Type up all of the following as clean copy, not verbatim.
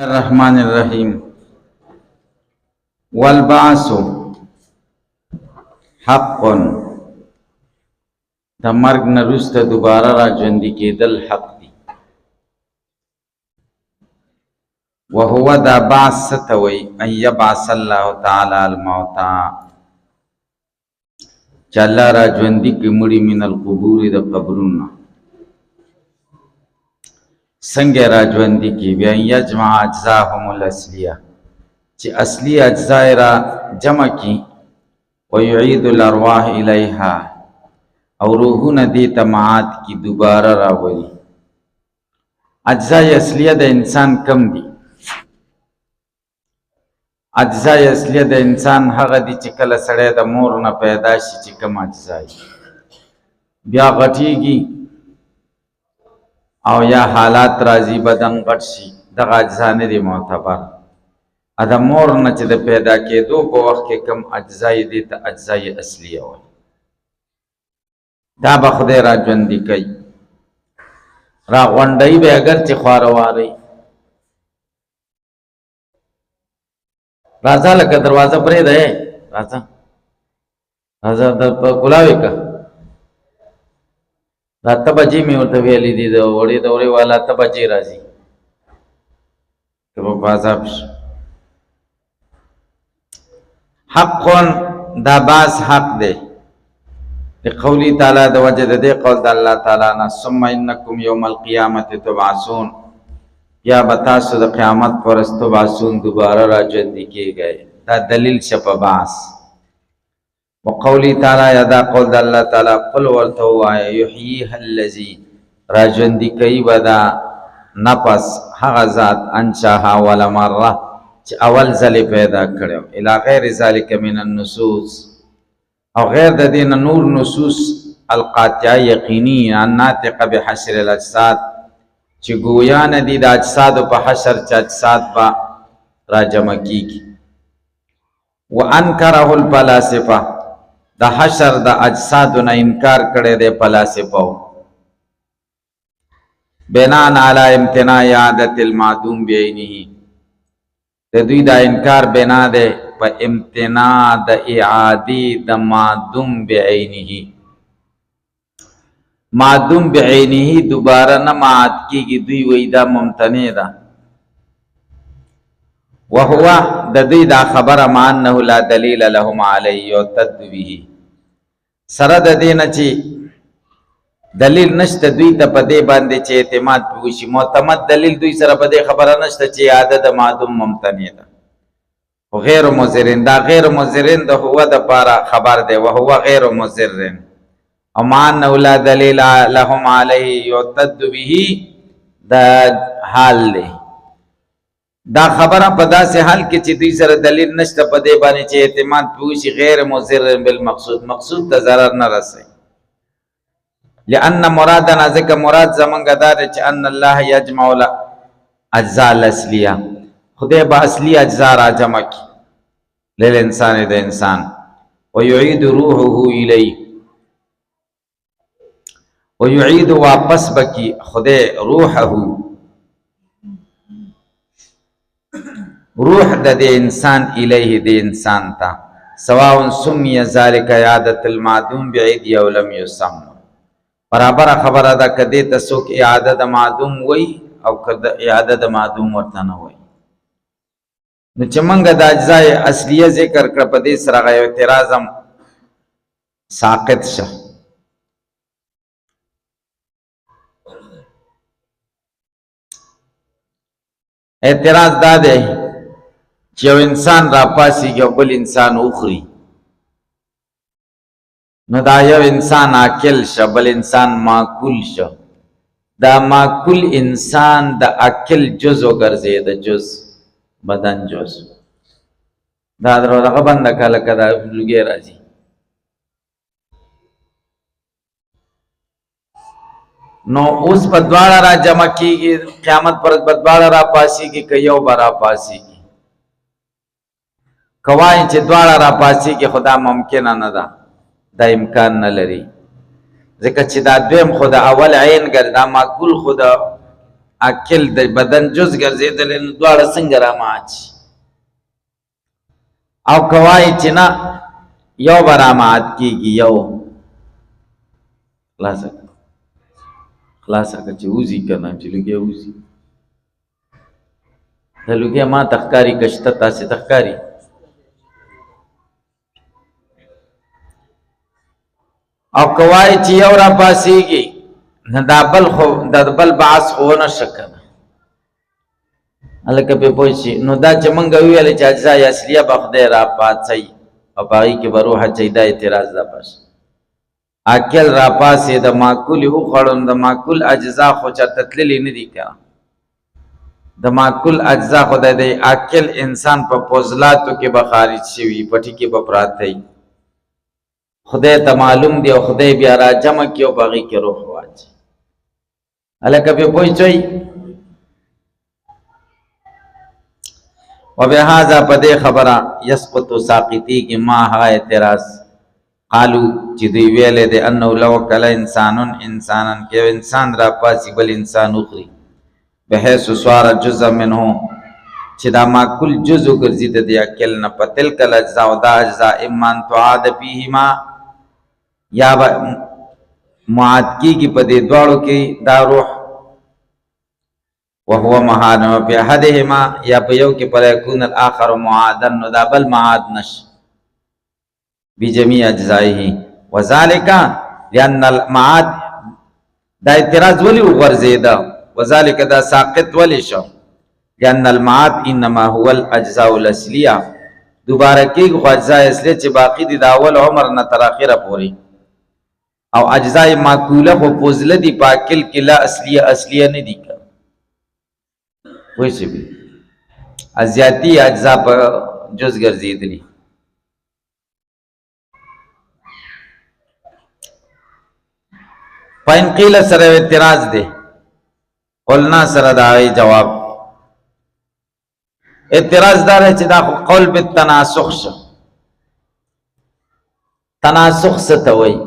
الرحمن الرحیم والبعث حق د مرګ نه وروسته دوباره را ژوندي کېدل حق دي. وهو دا بعث څه ته وایي؟ ان یبعث الله تعالی الموتى، چې الله را ژوندي کړي مړي من القبور د قبرونو. څنګه را ژوندي کړي؟ بیا یجمع اجزاهم الاصلیه، چې اصلي اجزا را جمع کړي. ويعيد الارواح الیها، او روحونه دې ته معاد کی دوباره راولي. اجزای اصلیه د انسان کم دي؟ اجزای اصلیه د انسان هغه دي چې کله سړی د مور نه پیدا شي چې کم اجزای بیا غټیږي او یا حالات راځي بدن غټ شي، دغه اجزا نه دي معتبر. د مور نه چې د پیدا کېدو په وخت کې کم اجزای دي ته اجزای اصلیه وایي. دا به خدای را ژوندي کوي، را غونډوي به اگر چې خوارواري. راځه لکه دروازه پرې ده، راځه راځه د کلاوي کا را ته بجې مې ورته ویلې دي د وړې دورې والا ته بجې راځي ته به په عذاب شي. حق دا باز حق دی لقولی تعالی د وجه د دې قول د الله تعالی نه ثم انکم یوم القیامت تبعثون، یا به تاسو د قیامت پر ورځ تبعثون دوباره را ژوندي کېږئ. دا دلیل شپه باس. وقولی تعالی یا دا قول د الله تعالی قل ورته ووایه یحییها الذی را ژوندي کوي به دا نفس هغه ذات انشاها اول مره چې اول ځلې پیدا کړی الی غیر ذلک من النصوص، او غیر د دین نور نصوص القاطعه یقینی الناطقه بحشر الاجساد، چې گویا نه دي د اجساد په حشر چې اجساد با را جمع کیږي. وانکره الفلاسفه، د حشر د اجساد نه انکار کړی دی فلاسفه بناء علی امتناع عادت المعدوم بعینه. د دوی دا انکار بنا دی په امتناع د اعادی د معدوم بعینه. معدوم بعینه دوباره نه معاد کیږي، دوی وی دا ممتنع ده. وهو د دوی دا خبره مع انه لا دلیل لهم علی یعتد به، سره د دې نه چې دلیل نشته دوی ته په دې باندې چې اعتماد وشي. معتمد دلیل دوی سره په دې خبره نشته چې عادت معدوم ممتنع ده. غیر مضرن، دا غیر مضرن د هو د پاره خبر دی. وهو غیر مضرن او مع انه لا دلیل لهم علیه یعتد به، دا حال دی. دا خبره په داسې حال کې چې دوی سره دلیل نشته په دې باندې چې اعتماد وشي غیر مضرن بالمقصود، مقصود ته ضرر نه رسي. لأن مرادنا ذکر مراد زمانګه دا چې ان الله یجمع الاجزاء الاصلیه، خدای با اصلی اجزا را جمع کی للانسان د انسان. ويعيد روحه الیه، ويعيد واپس بکی خدای روحه، روح د انسان الیه د انسان تا، سواء سمی ذلك عادت المعدوم بعید او لم يسمى. برابر خبره ده کدی ته څوک اعاده د معدوم وای او کده اعاده د معدوم ورته نه وای. نو چې موږ د اجزای اصلیه ذکر کړ په دې سره غو اعتراض هم ساقط شه. اعتراض دا دی چې یو انسان را پاسي یو بل انسان اخري، نو دا یو انسان عاقل شه بل انسان معقول شه. دا معقول انسان د عاقل جز وګرځي، د جز بدن جز. دا دغه بنده کله کدا لګي راځي. نو اوس په دواړه را جمع کیږي قیامت پر په دواړه را پاسي کې کيو برا پاسي کې کوای چې دواړه را پاسي کې خدا ممکن نه ده، دا امکان نه لري. ځکه چې دا دویم خدا اول عین ګرځا معقول خدا عقل د بدن جز ګرځېدل نو دواړه څنګه رامات شي او کوای چې نه یو برامات کیږي یو خلاصه که چې وزي کنه چې لګي وزي د لګي ما تخکاری کشته تاسې تخکاری او کوای چې یو را پاسېږي نه دا بل خو د بل بعث خو نه شکنه هلکه پې پوه شي نو دا چې مونږ وویل چې اجزا اصلیه به خدای را پاڅوي او په هغې کې به روح اچوي دا اعتراض ده بس عقل را پاسې د معقول وخوړو د معقول اجزا خو چېرته تللي نه دي که د معقول اجزا خو د عقل انسان په پوزلاتو کې به خارج شوي پټي کې به پراته وي خدای ته معلوم دی او خدای بیا را جمع کړي او په هغې کې روح واچوي هلکه پې پوه شوئ وبهذا پدې خبره يسقط ساقطي کې ما ها اعتراض قالو چې دوی ویلې ده انه لو کله انسانا کې انسان را پاسي بل انسان اخري بحيث صار جزء منه چې دا معقول جزء ګرځي د عقل نه پتل کله اجزاء او دا اجزاء ایمان تعاد فيهما یا معاد کی پدې دواړو کې دا روح وهو معاد في احدهما یا په یو کې پر يكون الاخر معادا نو دا بل معاد نش بجميع اجزائه وذلك لان المعاد دا اعتراض ولي وغرزيدا وذلك دا ساقط ولي شو لان المعاد انما هو الاجزاء الاصليه دوباره کې خو اجزاء اصليه چې باقی دي دا اول عمر نه تر اخره پوري او اجزاء معقوله خو پوزله دي پاکل کې لا اصليه نه دي وای شي ازیاتی اجزا په جز ګرځېدلي پاین قیل سره اعتراض دی قلنا سره دا جواب اعتراض دار چې دا قول بالتناسخ شو تناسخ څه ته وایي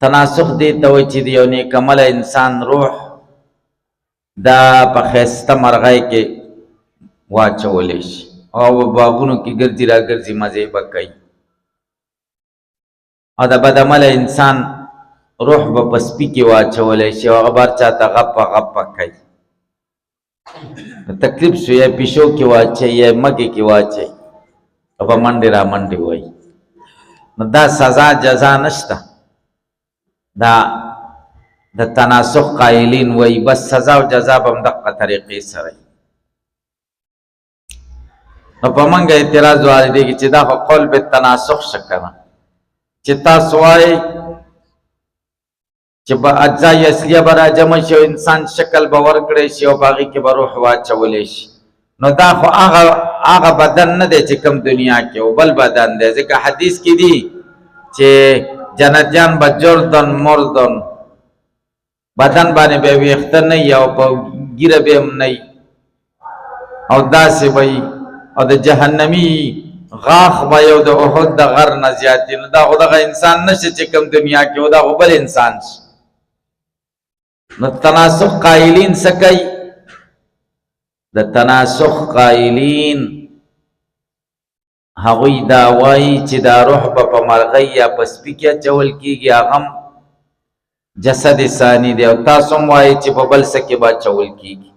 تناسخ دی ته وایي چې یو نیک عمله انسان روح دا په خسته مرغۍ کې واچولی شي او باغونو کې ګرځي را ګرځي مزې به کوي او د بد عمله انسان روح به په سپي کې واچولی شي او هغه بار چاته غپه غپه کوي تکلیف شو یا پیشو کې واچوي یا مږې کې واچوي او به منډې را منډې وایي نو دا سزا جزا نشته دا د تناسخ قائلین وای بس سزا او جزا به دغه طریقې سره نو په منګه اعتراض والدي چې دا قول به تناسخ شکنه چې تاسو وای چې په اجزا اصليه برا جمع شو انسان شکل باور کړي شي او باغی کې به روح واچولې شي نو دا خو هغه بدن نه دی چې کوم دنیا کې او بل بدن دی ځکه حدیث کې دی چې جنتیان بجردن مردن بدن باندې به ویخته نه یا په ګیره به هم نه او داسې وي او د جهنمی غاخ به یو د احد د غر نه زیات دي نو دا خو دغه انسان نشي چې کوم دنیا کې او دا خو بل انسان شي نو تناسخ قائلین څه کوي د تناسخ قائلین هغوی دا وایي چې دا روح به په مرغۍ یا په سپي کې اچول کېږي هغه جسد ثانی دی او تاسو هم وایي چې په بل څه کې به اچول کېږي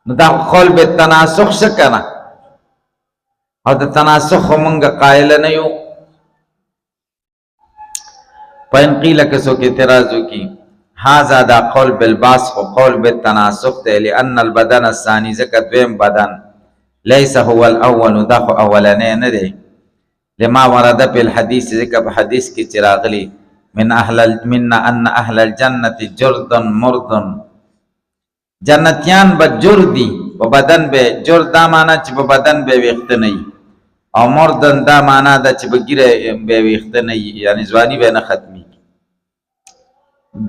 نو دا قول به تناسخ شه که نه او د تناسخ خو مونږ قایله نه یو فإن قیل که څوک اعتراض وکړي هذا دا قول بالباس خو قول بالتناسخ دی لأن البدن الثاني ځکه دویم بدن ليس هو الاول دا خو اولنی نه دی لما ورد په الحديث ځکه په حدیث کې چې راغلی من ان اهل الجنه جرد مرد جنتیان به جردي په بدن به جرد دا معنا چې په بدن به ویخته نه او مردن دا معنا ده چې په ګیره به ویخته نه یعنی ځواني به نه ختمي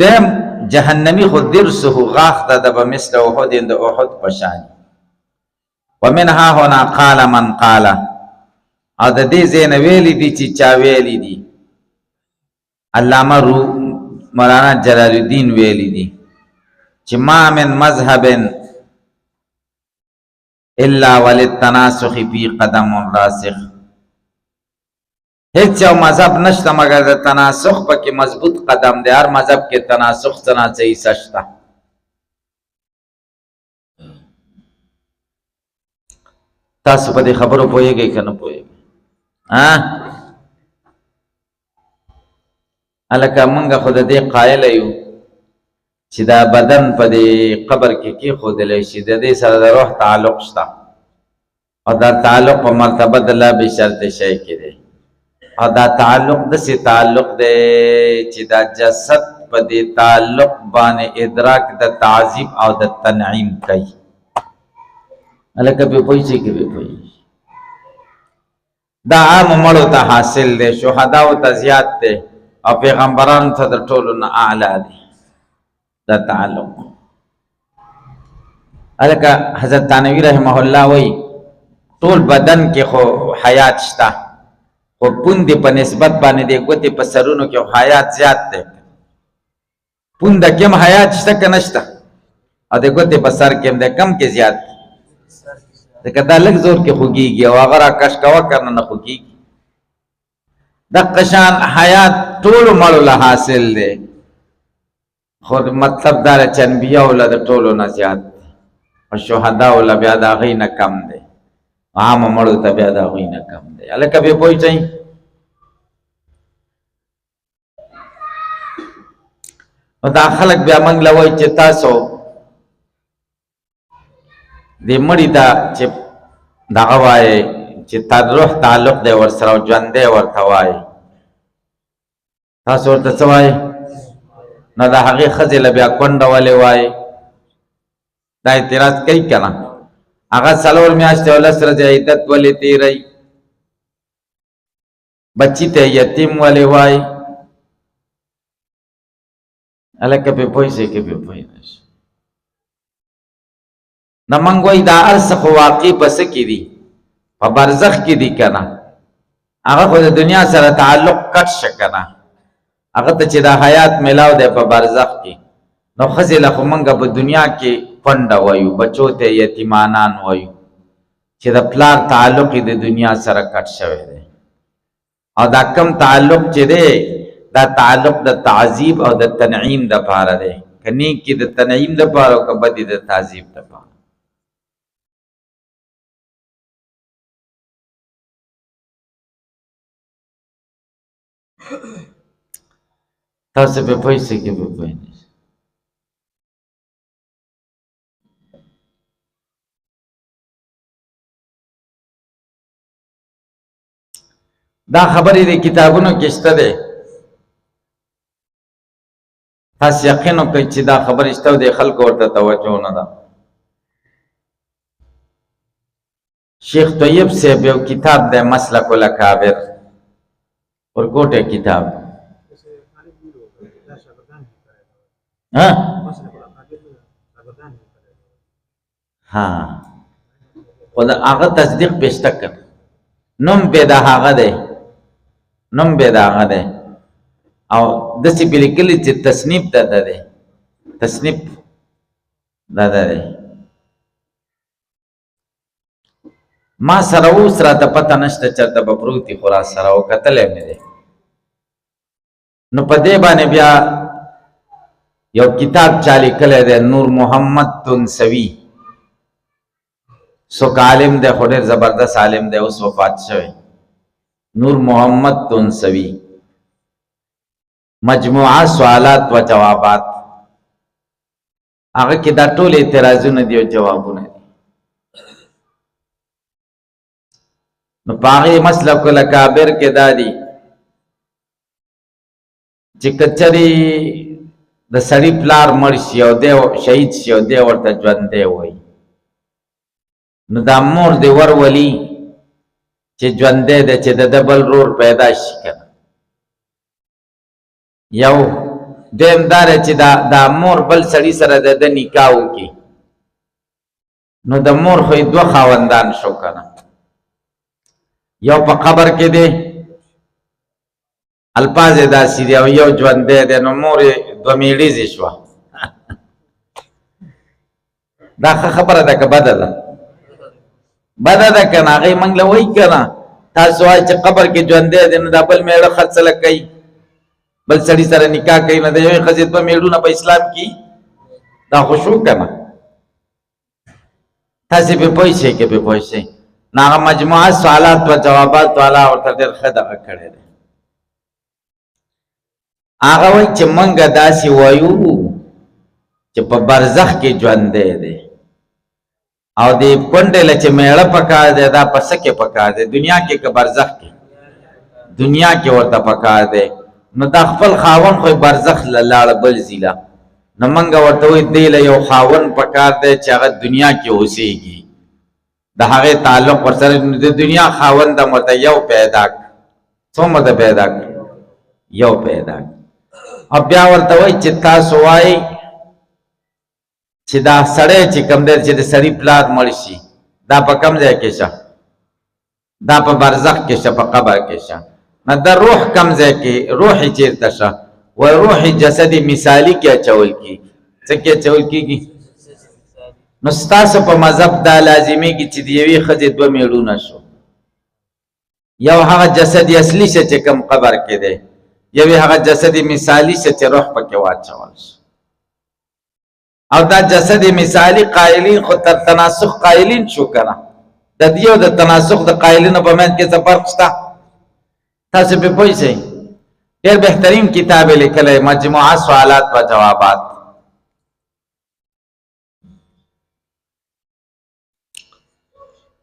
دم جهنمی خود درسه غاخ ده به مثل احد د احد پشان ومنها هنا قال من قال او د دې زین ویلی دي چې چا ویلی دي علامه مولانا جلال الدین ویلی دي چې ما من مذهب الا وللتناسخ فی قدم راسخ، هیڅ یو مذهب نشته مگر د تناسخ پکې مضبوط قدم دی. هر مذهب کې تناسخ څه نه څه حصه شته. تاسو په دې خبرو پوهیږئ که نه پوهیږئ؟ هلکه مونږ خو د دې قایله یو چې دا بدن په دې قبر کې کېښودلی شي، د دې سره د روح تعلق شته، او دا تعلق په مرتبه د لا بشرط شی کې دی، او دا تعلق داسې تعلق دی چې دا جسد په دې تعلق باندې ادراک د تعذیب او د تنعیم کوي. هلکه پې پوه شئ که پې پوه شئ؟ دا عام مړو ته حاصل دی، شهداو ته زیات دی، او پیغمبرانو ته د ټولو نه اعلی دی دا تعلق. هلکه حضرت تانوی رحمه الله وی ټول بدن کې خو حیات شته، خو پوندې په نسبت باندې د ګوتې په سرونو کې حیات زیات دی. پونده کې هم حیات شته که نشته؟ او د ګوتې په سر کې هم دی، کم کې زیات دی؟ ځکه دا لږ زور کې خوږېږي او هغه را کش کوه کنه نه خوږېږي. دقه شان حیات ټولو مړو له حاصل دی، خو مطلب دا دی چې انبیاو له د ټولو نه زیات دی، او شهداو له بیا د هغوی نه کم دی، عامو مړو ته بیا د هغوی نه کم دی. هلکه بې پوه شئ؟ نو دا خلک بیا موږ له وایي چې تاسو دې مړي ته چې دغه وایئ چې روح تعلق دی ورسره او ژوندی ورته وایي، تاسو ورته څه وایئ؟ نو د هغې ښځې له بیا کونډه ولې وایي؟ دا اعتراض کوي که نه؟ هغه 4 میاشتې او 10 ورځې عدت ولې تېروي؟ بچي ته یتیم ولې وایي؟ هلکه پې پوه شئ که پې پوه نه شئ؟ نه موږ وایي دا هر څه خو واقع په څه کې دي؟ په برزخ کې دي که نه؟ هغه خو د دنیا سره تعلق کټ شه که نه؟ هغه ته چې دا حیات میلاو دی په برزخ کې، نو ښځې له خو موږ په دنیا کې کونډه وایو، بچو ته یتیمانان وایو، چې د پلار تعلق یې د دنیا سره کټ شوی دی. او دا کم تعلق چې دی دا تعلق د تعذیب او د تنعیم دپاره دی، که نیک کې د تنعیم دپاره او که بد د تعذیب دپاره. تاسو پې پوه شئ که پې پوه نه شئ؟ دا خبرې د کتابونو کې شته دی، تاسو یقین وکړئ چې دا خبرې شته او د خلکو ورته توجه نه ده. شیخ طیب صاحب یو کتاب دی مسلک الاکابر، ورکوټه کتاب. ها خو د هغه تصدیق پېشته کړ، نوم پې د هغه دی، نوم پې د هغه دی، او داسې پې لیکلي چې تصنیف د ده دی، تصنیف د ده دی. ما سره اوس راته پته نشته چېرته به پروت وي، خو را سره او کتلی مې دی. نو په دې باندې بیا یو کتاب چا لیکلی دی، نور محمد تنسوي، څوک عالم دی خو ډېر زبردست عالم دی، اوس وفات شوی، نور محمد تنسوي، مجموعه سوالات و جوابات. هغه کې دا ټول اعتراضونه دي او جوابونه دي. نو په هغې مسلک الاکابر کې دا دي چې که چېرې د سړي پلار مړ شي او دی شهید شي او دی ورته ژوندی وایي، نو دا مور دې ورولي چې ژوندی دی چې د ده بل رور پیدا شي که نه. یو دویم دا دی چې دا مور بل سړي سره د ده نکاح وکړي، نو د مور خو یې 2 خاوندان شو که نه. یو په قبر کې دی، الفاظ یې داسې دي، او یو ژوندی دی، نو مور یې 2 میړیزې شوه. دا خبره ده که بده ده؟ بده ده که نه؟ هغې موږ له وایي که نه تاسو وایئ چې قبر کې ژوندی دی نو دا بل میړه خرڅله کوي بل سړي سره نکاح کوي نو د یوې ښځې دوه میړونه په اسلام کې دا خو شو که نه؟ تاسې پې پوه شئ که پې پوه شئ نو هغه مجموعه سوالات و جوابات والا ورته ډېر ښه دغه کړی دی هغه وایي چې موږ داسې وایو چې په برزخ کې ژوندی دی او دې کونډې له چې میړه پکار دی دا په څه کې پکار دی دنیا کې که برزخ کې دنیا کې ورته پکار دی نو دا خپل خاوند خو برزخ له لاړه بل ځي نو موږ ورته وایي دې له یو خاوند پکار دی چې هغه دنیا کې اوسېږي د هغې تعلق ورسره د دنیا خاوند هم ورته یو پیدا کړ څو مرته پیدا کړ یو پیدا کړ او بیا ورته وایي چې تاسو وایئ چې دا سړی چې کوم دی چې د سړي پلار مړ شي دا په کوم ځای کې شه دا په برزخ کې شه په قبر کې شه نو د روح کوم ځای کې روح یې چېرته شه و روح جسد مثالي کې اچول کېږي څه کې اچول کېږي نو ستاسو په مذهب دا لازمیږي چې د یوې ښځې دوه میړونه شو یو هغه جسد اصلي شه چې کوم قبر کې دی یوې هغه جسد مثالي شه چې روح پکې واچول شو او دا جسد مثالی قائلین خود تر تناسخ قائلین شو کنه د دیو د تناسخ د قائلینو په منځ کې څه فرق شته تاسو په پوه شئ ډېر بهترین کتاب یې لیکلی مجموعه سوالات و جوابات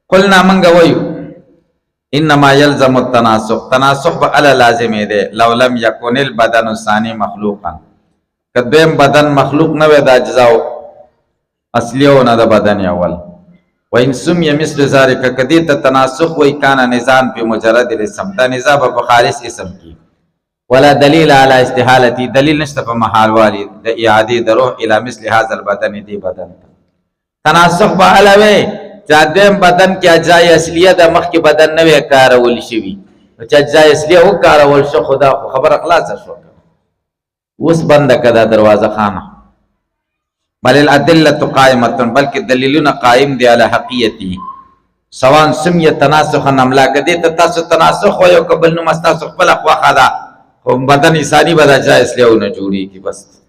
قلنا منګه وایو انما يلزم التناسخ تناسخ به الا لازمې دی لو لم يكن البدن الثاني مخلوقا کدویم بدن مخلوق نه وي د اجزاو اصلیونه د بدن اول و ان سمي مثل ذلك کدی ته تناسخ وای کان نظام په مجرد الاسم دا نظام په خالص اسم کی ولا دلیل علی استحالتی دلیل نشته په محال والی د اعاده د روح الی مثل هذا البدن دی بدن تناسخ به علاوه ځادم بدن کې اجزای اصلیه د مخ کې بدن نه وي کارول شي چې اجزای اصلیه و کارول شو خدا خبر خلاص شو اوس بند کدا دروازه خانه بل الادله قائمه بلکې دلیلونه قائم دی علی حقیقته سواء سمي تناسخ نملا کدی ته تاسو تناسخ و یو قبل نو مستاسخ بل خوا خدا خو بدن انسانی بدا جایز لیونه جوړی کی بس